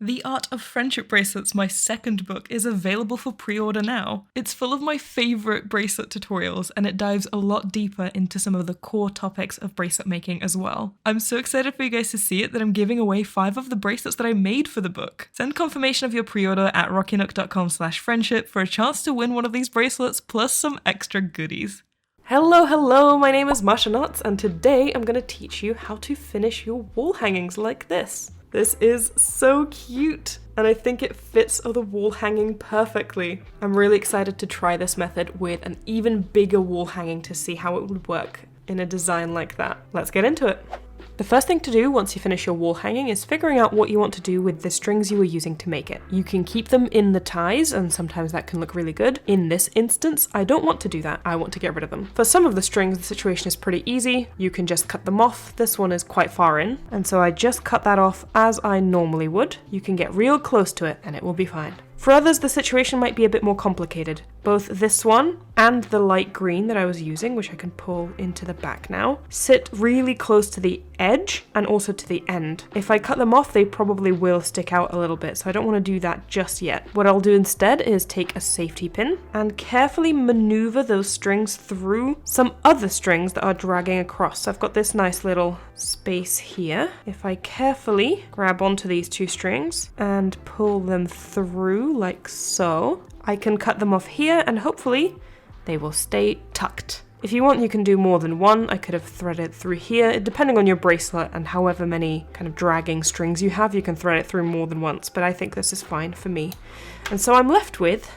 The Art of Friendship Bracelets, my second book, is available for pre-order now. It's full of my favourite bracelet tutorials, and it dives a lot deeper into some of the core topics of bracelet making as well. I'm so excited for you guys to see it that I'm giving away 5 of the bracelets that I made for the book. Send confirmation of your pre-order at rockynook.com/friendship for a chance to win one of these bracelets, plus some extra goodies. Hello, my name is Masha, and today I'm going to teach you how to finish your wall hangings like this. This is so cute, and I think it fits the wall hanging perfectly. I'm really excited to try this method with an even bigger wall hanging to see how it would work in a design like that. Let's get into it. The first thing to do once you finish your wall hanging is figuring out what you want to do with the strings you were using to make it. You can keep them in the ties, and sometimes that can look really good. In this instance, I don't want to do that. I want to get rid of them. For some of the strings, the situation is pretty easy. You can just cut them off. This one is quite far in, and so I just cut that off as I normally would. You can get real close to it and it will be fine. For others, the situation might be a bit more complicated. Both this one and the light green that I was using, which I can pull into the back now, sit really close to the edge and also to the end. If I cut them off, they probably will stick out a little bit, so I don't want to do that just yet. What I'll do instead is take a safety pin and carefully maneuver those strings through some other strings that are dragging across. So I've got this nice little space here. If I carefully grab onto these 2 strings and pull them through like so, I can cut them off here and hopefully they will stay tucked. If you want, you can do more than one. I could have threaded through here. Depending on your bracelet and however many kind of dragging strings you have, you can thread it through more than once, but I think this is fine for me. And so I'm left with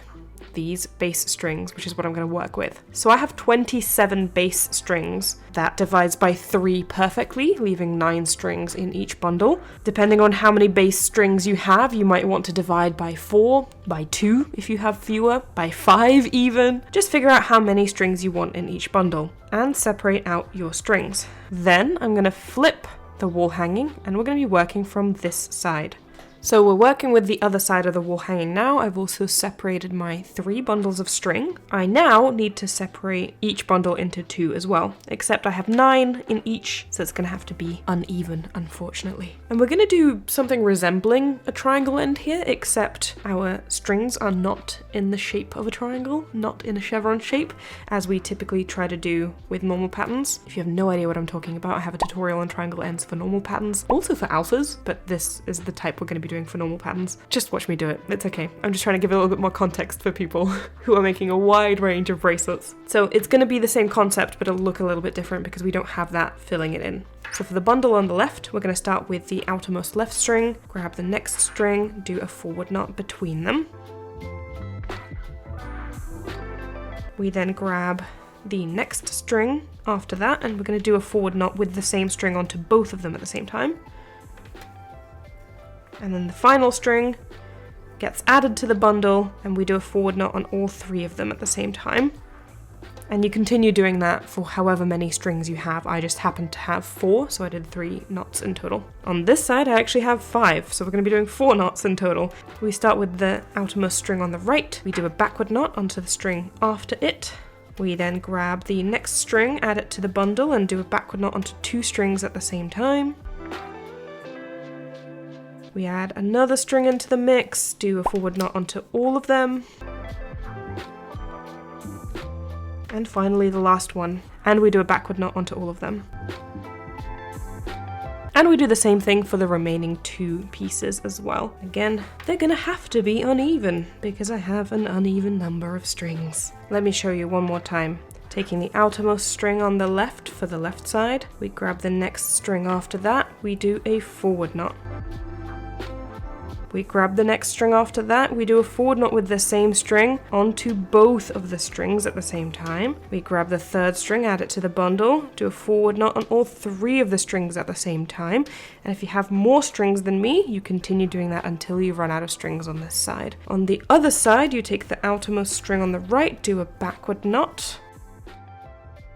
these base strings, which is what I'm going to work with. So I have 27 base strings. That divides by 3 perfectly, leaving 9 strings in each bundle. Depending on how many base strings you have, you might want to divide by 4, by 2 if you have fewer, by 5 even. Just figure out how many strings you want in each bundle and separate out your strings. Then I'm going to flip the wall hanging and we're going to be working from this side. So we're working with the other side of the wall hanging now. I've also separated my 3 bundles of string. I now need to separate each bundle into 2 as well, except I have 9 in each, so it's going to have to be uneven, unfortunately. And we're going to do something resembling a triangle end here, except our strings are not in the shape of a triangle, not in a chevron shape, as we typically try to do with normal patterns. If you have no idea what I'm talking about, I have a tutorial on triangle ends for normal patterns, also for alphas, but this is the type we're going to be doing for normal patterns. Just watch me do it. It's okay. I'm just trying to give it a little bit more context for people who are making a wide range of bracelets. So it's going to be the same concept, but it'll look a little bit different because we don't have that filling it in. So for the bundle on the left, we're going to start with the outermost left string, grab the next string, do a forward knot between them. We then grab the next string after that, and we're going to do a forward knot with the same string onto both of them at the same time. And then the final string gets added to the bundle and we do a forward knot on all 3 of them at the same time. And you continue doing that for however many strings you have. I just happened to have 4, so I did 3 knots in total. On this side, I actually have 5, so we're going to be doing 4 knots in total. We start with the outermost string on the right. We do a backward knot onto the string after it. We then grab the next string, add it to the bundle, and do a backward knot onto 2 strings at the same time. We add another string into the mix, do a forward knot onto all of them. And finally the last one. And we do a backward knot onto all of them. And we do the same thing for the remaining 2 pieces as well. Again, they're gonna have to be uneven because I have an uneven number of strings. Let me show you one more time. Taking the outermost string on the left for the left side, we grab the next string after that, we do a forward knot. We grab the next string after that, we do a forward knot with the same string onto both of the strings at the same time. We grab the third string, add it to the bundle, do a forward knot on all 3 of the strings at the same time. And if you have more strings than me, you continue doing that until you run out of strings on this side. On the other side, you take the outermost string on the right, do a backward knot.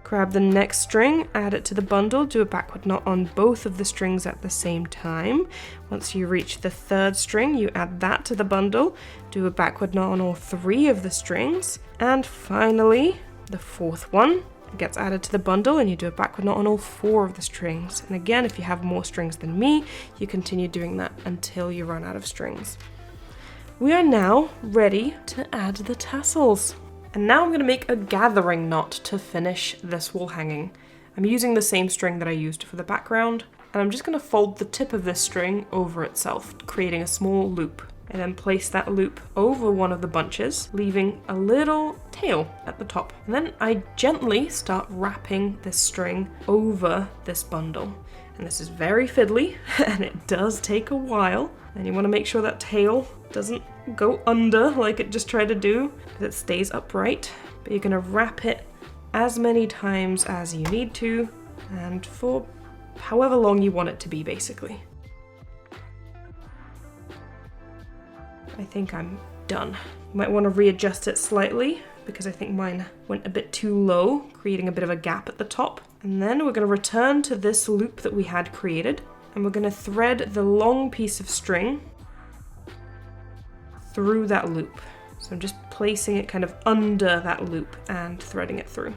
Grab the next string, add it to the bundle, do a backward knot on both of the strings at the same time. Once you reach the third string, you add that to the bundle, do a backward knot on all 3 of the strings. And finally, the 4th one, It gets added to the bundle and you do a backward knot on all 4 of the strings. And again, if you have more strings than me, you continue doing that until you run out of strings. We are now ready to add the tassels. And now I'm going to make a gathering knot to finish this wall hanging. I'm using the same string that I used for the background, and I'm just going to fold the tip of this string over itself, creating a small loop. I then place that loop over one of the bunches, leaving a little tail at the top. And then I gently start wrapping this string over this bundle. And this is very fiddly, and it does take a while. And you want to make sure that tail doesn't go under like it just tried to do, that it stays upright. But you're going to wrap it as many times as you need to, and for however long you want it to be, basically. I think I'm done. You might want to readjust it slightly, because I think mine went a bit too low, creating a bit of a gap at the top. And then we're going to return to this loop that we had created, and we're going to thread the long piece of string through that loop. So I'm just placing it kind of under that loop and threading it through.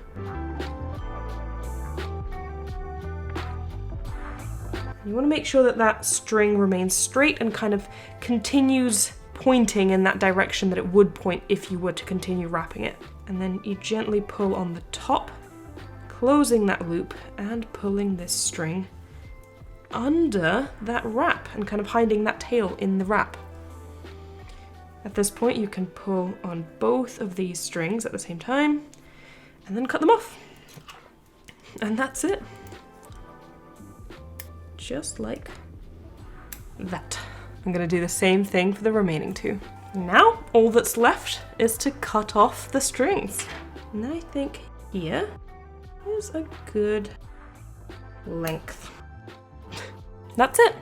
You want to make sure that that string remains straight and kind of continues pointing in that direction that it would point if you were to continue wrapping it. And then you gently pull on the top, closing that loop and pulling this string under that wrap and kind of hiding that tail in the wrap. At this point, you can pull on both of these strings at the same time and then cut them off. And that's it. Just like that. I'm going to do the same thing for the remaining 2. Now, all that's left is to cut off the strings. And I think here is a good length. That's it.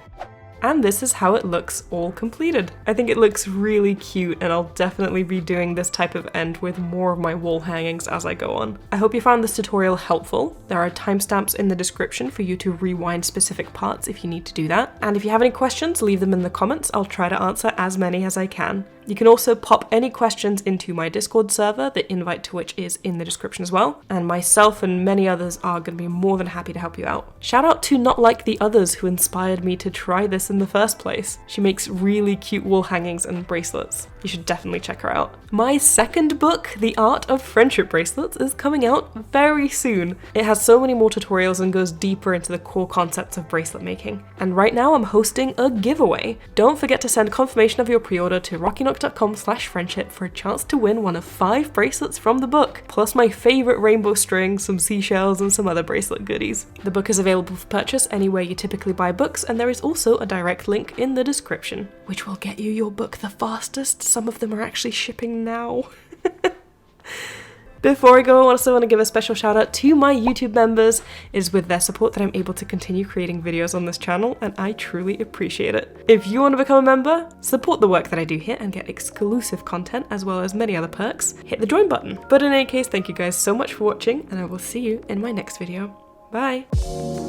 And this is how it looks all completed. I think it looks really cute, and I'll definitely be doing this type of end with more of my wall hangings as I go on. I hope you found this tutorial helpful. There are timestamps in the description for you to rewind specific parts if you need to do that. And if you have any questions, leave them in the comments. I'll try to answer as many as I can. You can also pop any questions into my Discord server, the invite to which is in the description as well, and myself and many others are going to be more than happy to help you out. Shout out to Not Like the Others, who inspired me to try this in the first place. She makes really cute wall hangings and bracelets. You should definitely check her out. My second book, The Art of Friendship Bracelets, is coming out very soon. It has so many more tutorials and goes deeper into the core concepts of bracelet making. And right now I'm hosting a giveaway. Don't forget to send confirmation of your pre-order to rockynook.com/friendship for a chance to win one of 5 bracelets from the book, plus my favorite rainbow string, some seashells, and some other bracelet goodies. The book is available for purchase anywhere you typically buy books, and there is also a direct link in the description, which will get you your book the fastest. Some of them are actually shipping now. Before I go, I also want to give a special shout out to my YouTube members. It is with their support that I'm able to continue creating videos on this channel, and I truly appreciate it. If you want to become a member, support the work that I do here and get exclusive content as well as many other perks, hit the join button. But in any case, thank you guys so much for watching, and I will see you in my next video. Bye!